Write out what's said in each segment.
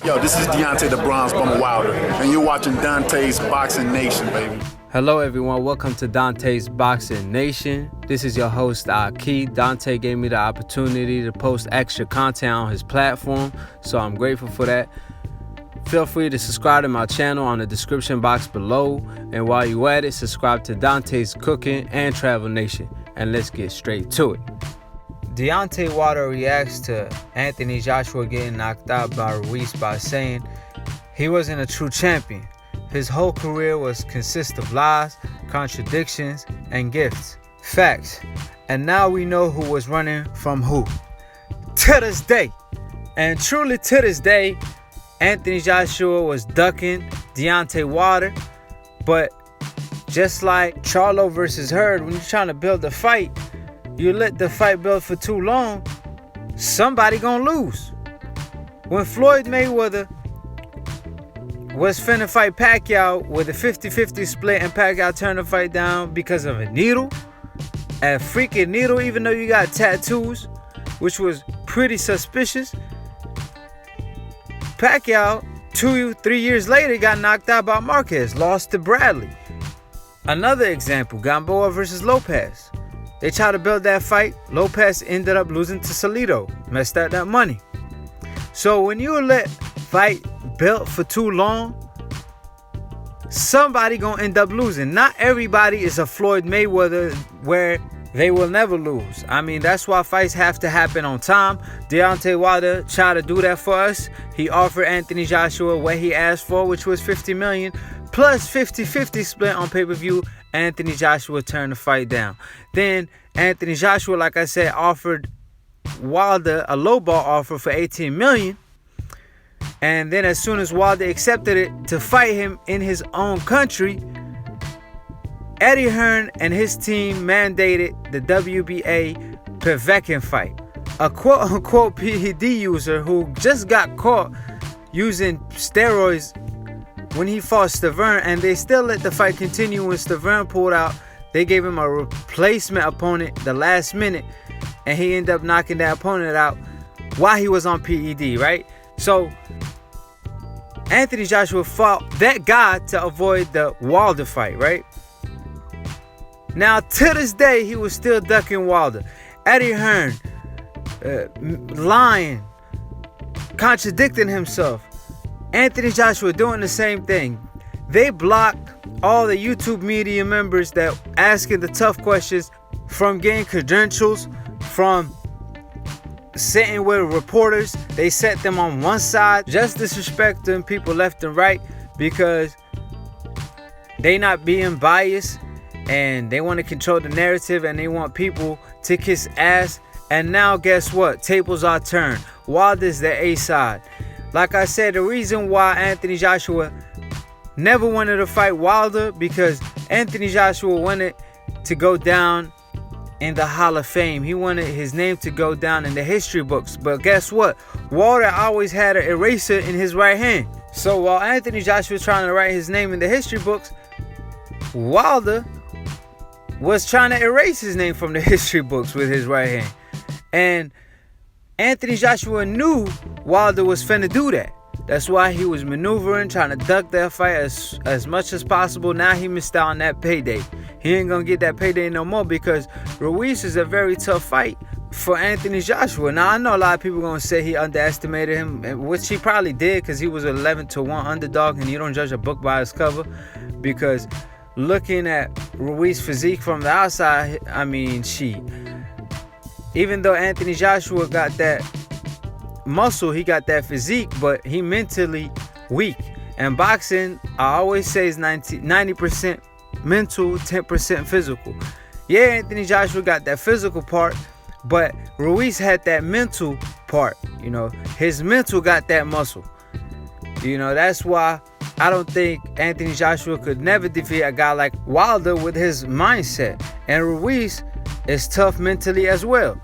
Yo, this is Deontay the Bronze Bomber Wilder, and you're watching Deontay's Boxing Nation, baby. Hello everyone, welcome to Deontay's Boxing Nation. This is your host, Aki. Deontay gave me the opportunity to post extra content on his platform, so I'm grateful for that. Feel free to subscribe to my channel on the description box below, and while you're at it, subscribe to Deontay's Cooking and Travel Nation, and let's get straight to it. Deontay Wilder reacts to Anthony Joshua getting knocked out by Ruiz by saying he wasn't a true champion. His whole career was consist of lies, contradictions, and gifts. Facts. And now we know who was running from who. To this day. And truly to this day, Anthony Joshua was ducking Deontay Wilder. But just like Charlo versus Hurd, when you're trying to build a fight, you let the fight build for too long, somebody gonna lose. When Floyd Mayweather was finna fight Pacquiao with a 50-50 split and Pacquiao turned the fight down because of a needle, a freaking needle, even though you got tattoos, which was pretty suspicious. Pacquiao, 2-3 years later, got knocked out by Marquez, lost to Bradley. Another example, Gamboa versus Lopez. They tried to build that fight. Lopez ended up losing to Salido. Messed up that money. So when you let fight built for too long, somebody gonna end up losing. Not everybody is a Floyd Mayweather where they will never lose. I mean, that's why fights have to happen on time. Deontay Wilder tried to do that for us. He offered Anthony Joshua what he asked for, which was $50 million plus 50-50 split on pay-per-view. Anthony Joshua turned the fight down. Then Anthony Joshua, like I said, offered Wilder a lowball offer for $18 million. And then as soon as Wilder accepted it to fight him in his own country, Eddie Hearn and his team mandated the WBA Povetkin fight. A quote-unquote PED user who just got caught using steroids when he fought Stavern, and they still let the fight continue. When Stavern pulled out, they gave him a replacement opponent the last minute, and he ended up knocking that opponent out while he was on PED, right? So Anthony Joshua fought that guy to avoid the Wilder fight, right? Now, to this day, he was still ducking Wilder. Eddie Hearn, lying, contradicting himself. Anthony Joshua doing the same thing. They blocked all the YouTube media members that asking the tough questions from getting credentials, from sitting with reporters. They set them on one side, just disrespecting people left and right because they not being biased and they want to control the narrative and they want people to kiss ass. And now guess what? Tables are turned. Wilder's the A side. Like I said, the reason why Anthony Joshua never wanted to fight Wilder, because Anthony Joshua wanted to go down in the Hall of Fame. He wanted his name to go down in the history books. But guess what? Wilder always had an eraser in his right hand. So while Anthony Joshua was trying to write his name in the history books, Wilder was trying to erase his name from the history books with his right hand. And Anthony Joshua knew Wilder was finna do that. That's why he was maneuvering, trying to duck that fight as much as possible. Now he missed out on that payday. He ain't gonna get that payday no more because Ruiz is a very tough fight for Anthony Joshua. Now, I know a lot of people gonna say he underestimated him, which he probably did because he was 11-1 underdog, and you don't judge a book by its cover. Because looking at Ruiz's physique from the outside, I mean, even though Anthony Joshua got that muscle, he got that physique, but he mentally weak. And boxing, I always say, is 90% mental, 10% physical. Yeah, Anthony Joshua got that physical part, but Ruiz had that mental part. You know, his mental got that muscle. You know, that's why I don't think Anthony Joshua could never defeat a guy like Wilder with his mindset. And Ruiz is tough mentally as well.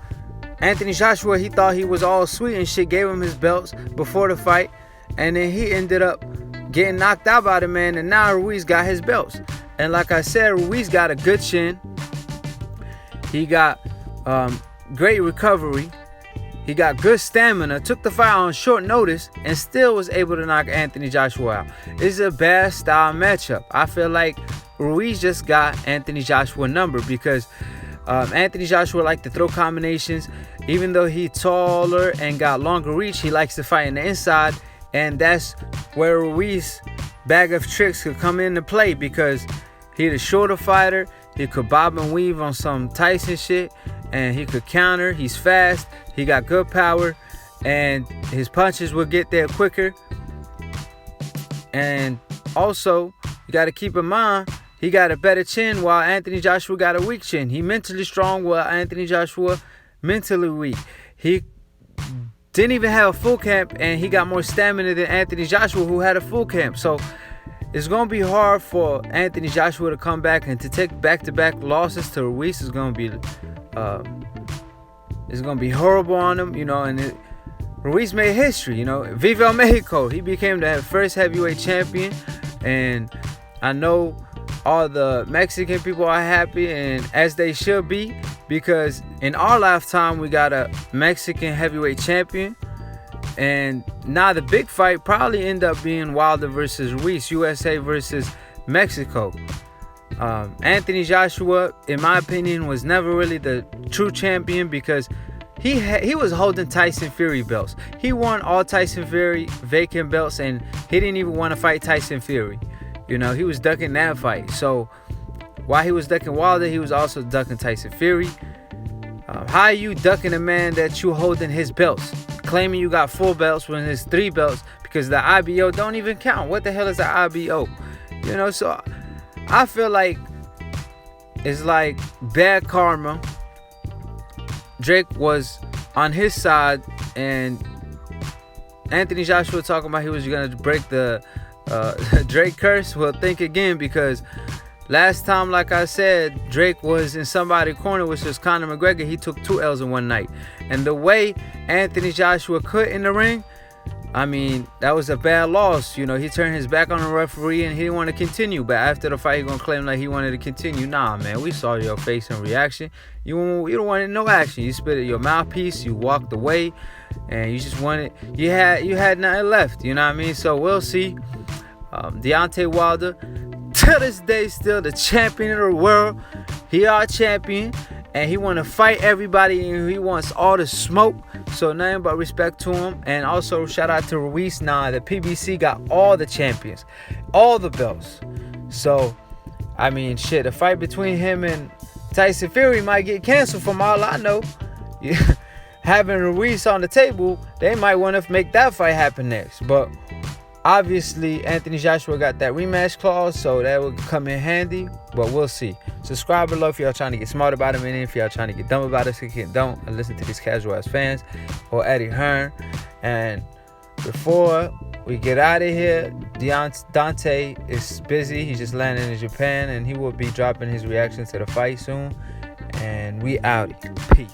Anthony Joshua, he thought he was all sweet and shit, gave him his belts before the fight, and then he ended up getting knocked out by the man, and now Ruiz got his belts. And like I said, Ruiz got a good chin. He got great recovery. He got good stamina, took the fight on short notice, and still was able to knock Anthony Joshua out. It's a bad style matchup. I feel like Ruiz just got Anthony Joshua number because Anthony Joshua likes to throw combinations. Even though he's taller and got longer reach, he likes to fight in the inside, and that's where Ruiz bag of tricks could come into play because he's a shorter fighter. He could bob and weave on some Tyson shit, and he could counter. He's fast. He got good power, and his punches will get there quicker. And also, you got to keep in mind, he got a better chin while Anthony Joshua got a weak chin. He mentally strong while Anthony Joshua mentally weak. He didn't even have a full camp, and he got more stamina than Anthony Joshua, who had a full camp. So it's going to be hard for Anthony Joshua to come back, and to take back-to-back losses to Ruiz is going to be horrible on him, and Ruiz made history, Viva Mexico. He became the first heavyweight champion, and I know all the Mexican people are happy, and as they should be, because in our lifetime we got a Mexican heavyweight champion. And now the big fight probably end up being Wilder versus Ruiz, USA versus Mexico. Anthony Joshua, in my opinion, was never really the true champion because he was holding Tyson Fury belts. He won all Tyson Fury vacant belts, and he didn't even want to fight Tyson Fury. He was ducking that fight. So while he was ducking Wilder, he was also ducking Tyson Fury. How are you ducking a man that you holding his belts, claiming you got 4 belts when there's 3 belts, because the IBO don't even count? What the hell is the IBO? So I feel like it's like bad karma. Drake was on his side, and Anthony Joshua talking about he was gonna break the Drake curse. Well, think again, because last time, like I said, Drake was in somebody's corner, which was Conor McGregor. He took 2 L's in one night. And the way Anthony Joshua quit in the ring, I mean, that was a bad loss. He turned his back on the referee and he didn't want to continue. But after the fight, he going to claim like he wanted to continue. Nah, man, we saw your face and reaction. You don't want no action. You spit at your mouthpiece. You walked away. And you just wanted, you had nothing left. You know what I mean? So we'll see. Deontay Wilder, to this day, still the champion of the world. He our champion, and he want to fight everybody, and he wants all the smoke. So nothing but respect to him. And also shout out to Ruiz. Now the PBC got all the champions, all the belts. So I mean, shit, a fight between him and Tyson Fury might get canceled from all I know. Having Ruiz on the table, they might want to make that fight happen next. But obviously, Anthony Joshua got that rematch clause, so that will come in handy, but we'll see. Subscribe below if y'all trying to get smart about him, and if y'all trying to get dumb about it, so you can don't and listen to these casual-ass fans or Eddie Hearn. And before we get out of here, Deontay is busy. He just landed in Japan, and he will be dropping his reaction to the fight soon. And we out. Peace.